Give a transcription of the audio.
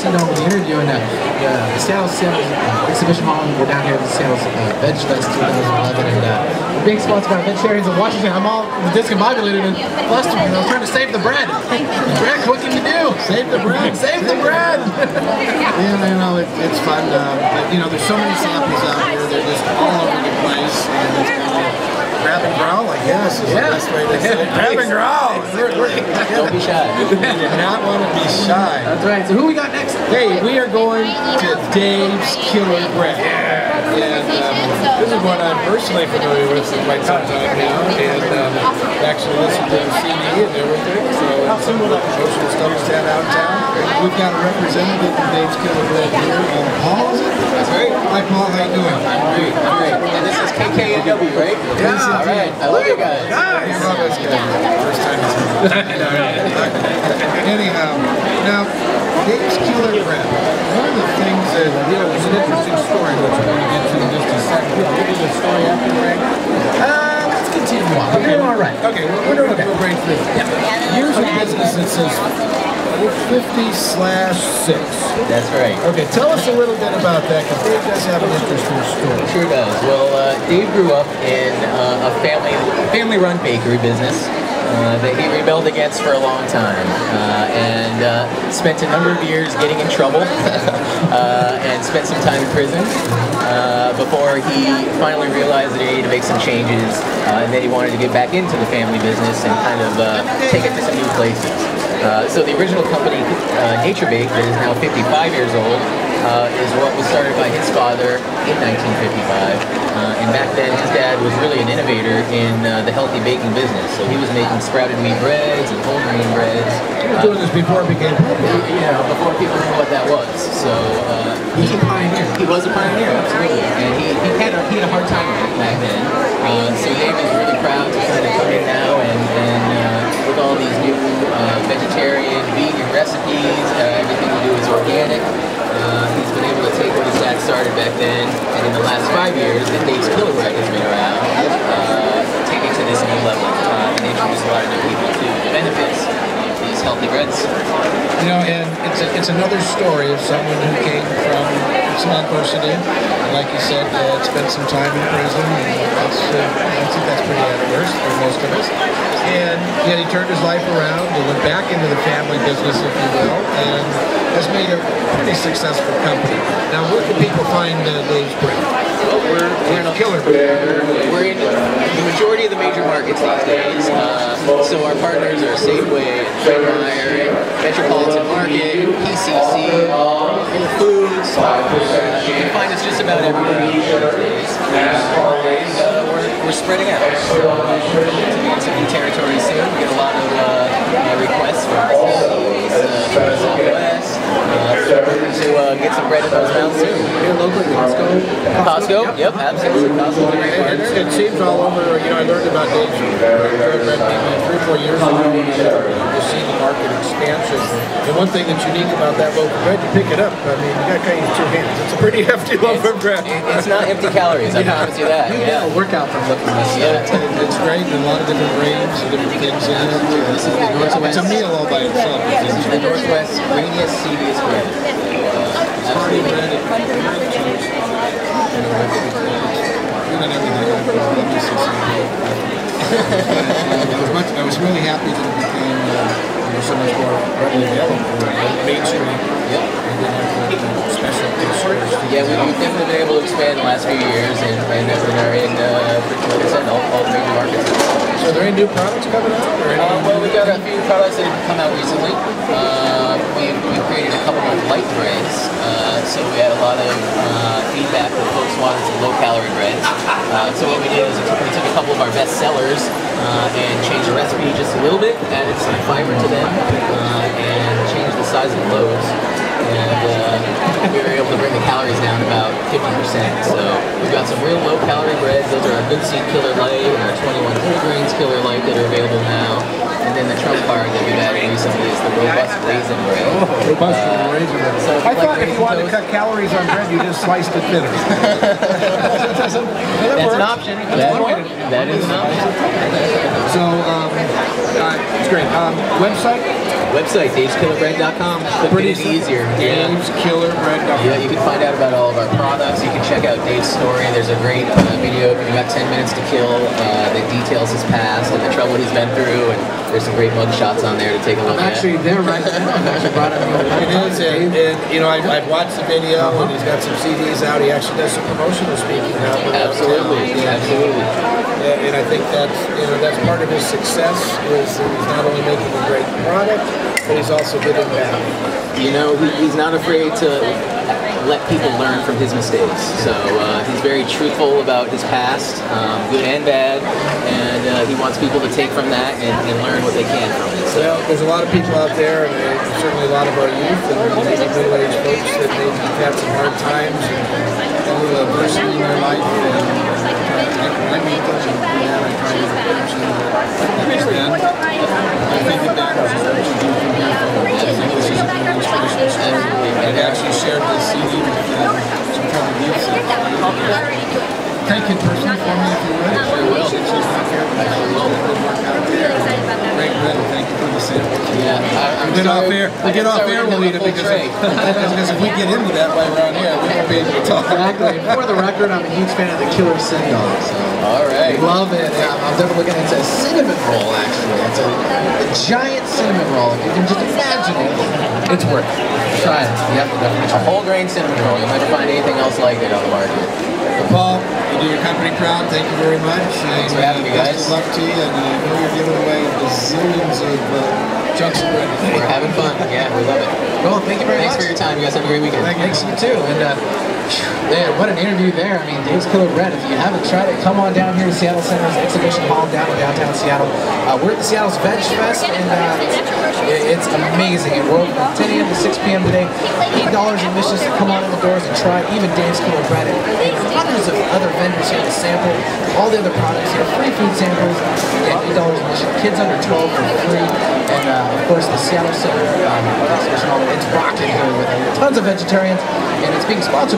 seat over the interview, and the Seattle Exhibition Hall. We're down here at the Seattle VegFest 2011, and we're being sponsored by vegetarians in Washington. I'm all discombobulated and flustered. I was trying to save the bread. Greg, what can you do? Save the bread. Save the bread. Yeah, you know, it's fun, but you know, there's so many samples out here. They're just all over the place, and it's kind of grab and growl, I guess, is the best way to say it. Grab and growl. Don't be shy. You do not want to be shy. That's right. So who we got next? Hey, we are going to Dave's Killer Bread. And this is one I'm personally familiar with for quite some time now, and actually listened to the CD and everything, so some of the promotional stuff is that out of town. We've got a representative from Dave's Killer Bread here. Paul, is it? That's right. Hi, Paul. How you doing? I'm great. I'm great. And this is KKNW, right? Yeah. All right. I love you guys. You love us guys. First time Anyhow, now, Dave's Killer Bread. One of the things that, you know, there's an interesting story which we're going to get to in just a second. We'll give you the story after, Greg. Let's continue on. We're doing all right. Okay, we're doing a great thing. Here's a business that says 50/6. That's right. Okay, tell us a little bit about that, because Dave does have an interesting story. Sure does. Well, Dave grew up in a family-run bakery business that he rebelled against for a long time, and spent a number of years getting in trouble, and spent some time in prison before he finally realized that he needed to make some changes, and that he wanted to get back into the family business and kind of take it to some new places. So the original company, Nature Bake, that is now 55 years old, is what was started by his father in 1955. And back then, his dad was really an innovator in the healthy baking business. So he was making sprouted wheat breads and whole grain breads. He was doing this before it became popular. You know, before people knew what that was. So He's a pioneer. he was a pioneer, absolutely. And he had a hard time with it back then. So Dave is really proud to kind of come in now and with all these new vegetarian, vegan recipes, everything we do is organic. He's been able to take what his dad started back then, and in the last 5 years that Dave's Killer Bread has been around, take it to this new level and introduce a lot of new people to the benefits of these healthy breads. You know, and it's another story of someone who came from some adversity. Like you said, spent some time in prison, and I think that's pretty adverse for most of us. And yet he turned his life around and went back into the family business, if you will, and has made a pretty successful company. Now, where can people find Dave's Bread? Well, we're in Killer Bread. We're in the majority of the major markets these days. So our partners are Safeway, Fred Meyer, Metropolitan Market, PCC, Whole Foods. You can find us just about everywhere these days. We're spreading out. To be in some new territory soon. We get a lot of requests from the Southeast, from the Southwest. To get some bread in those mouths soon. Here locally, Costco? Yep, absolutely. Costco's a great partner. It seems all over. You know, I learned about Dave's Bread maybe 3 or 4 years ago. You see the market expansion. And one thing that's unique about that loaf of bread, you pick it up. I mean, you got to kind of use 2 hands. It's a pretty hefty loaf of bread. It's not empty calories, I promise you that. You get a workout from looking at this. Yeah. It's great. There's a lot of different grains and different things in it. This is the Northwest. It's a meal all by itself. This is the Northwest greeniest, seediest bread. Absolutely. I was really happy that it became so much more readily available mainstream. Yep. Special stores. Yeah, we've definitely been able to expand the last few years and are in, like I said, all the major markets. So are there any new products coming out? Or any Well, we've got a few products that have come out recently. We've created a couple of light breads. So we had a lot of feedback that folks wanted some low-calorie breads. So what we did is we took a couple of our best sellers and changed the recipe just a little bit, added some fiber to them, and changed the size of the loaves. And we were able to bring the calories down about 50%. So we've got some real low-calorie breads. Those are our Good Seed Killer Light and our 21 Whole Grains Killer Light that are available now. And then the trump card that we've added recently is the robust raisin bread. Robust raisin bread. So I thought if you raisin wanted to toast- cut calories on bread, you just sliced it thinner. That's an option. That is an option. So, it's great. Website? Website, DavesKillerBread.com. Pretty easier. DavesKillerBread.com. Yeah, you can find out about all of our products. You can check out Dave's story. There's a great video. If you've got 10 minutes to kill that details his past and the trouble he's been through. And there's some great mug shots on there to take a look I'm at. actually there right now. I've actually brought it over. It is, and you know, I've watched the video, and he's got some CDs out. He actually does some promotional speaking now. Absolutely, absolutely. And I think that's, you know, that's part of his success, is he's not only making a great product, but he's also giving back. You know, he's not afraid to let people learn from his mistakes. So he's very truthful about his past, good and bad, and he wants people to take from that and learn what they can from it. So Well, there's a lot of people out there, and certainly a lot of our youth and maybe middle-aged folks that maybe have had some hard times and a little adversity in their life. And I meet them, and I try to encourage them to understand. I think that what you do from here forward. I think this is a really inspirational story. I've actually shared this CD with some fellow youth. Thank you personally for me, if you would. Sure will. Since she's not here, but she's done good work out there. Great, Brett, thank you for the sample. yeah, We get off air. We get off air. We'll eat it because if we get into that while we're on air, we won't be able to talk. Exactly. For the record, I'm a huge fan of the Killer Sin Dog. So. all right. Love it. I was ever looking. It's a cinnamon roll, actually. It's a giant cinnamon roll. If you can just imagine it, it's worth it. Try it. Yep, definitely try it. Whole grain cinnamon roll. You'll never find anything else like it on the market. Paul, you do your company proud. Thank you very much. Thanks for having me, guys. Best of luck to you, and I know you're giving away bazillions of chunks of bread. We're having fun. Yeah, we love it. Well, thank you very Thanks much. for your time. You guys have a great weekend. Thanks, you too. And man, what an interview there. I mean, Dave's Killer Bread. If you haven't tried it, come on down here to Seattle Center's Exhibition Hall down in downtown Seattle. We're at the Seattle's VegFest, and it's amazing. And we're open from 10 a.m. to 6 p.m. today. $8 admissions to come on in the doors and try even Dave's Killer Bread. And hundreds of other vendors here to sample all the other products here. Free food samples. Again, $8 admission. Kids under 12 for free. And of course, the Seattle Center Exhibition Hall. It's rocking here with tons of vegetarians, and it's being sponsored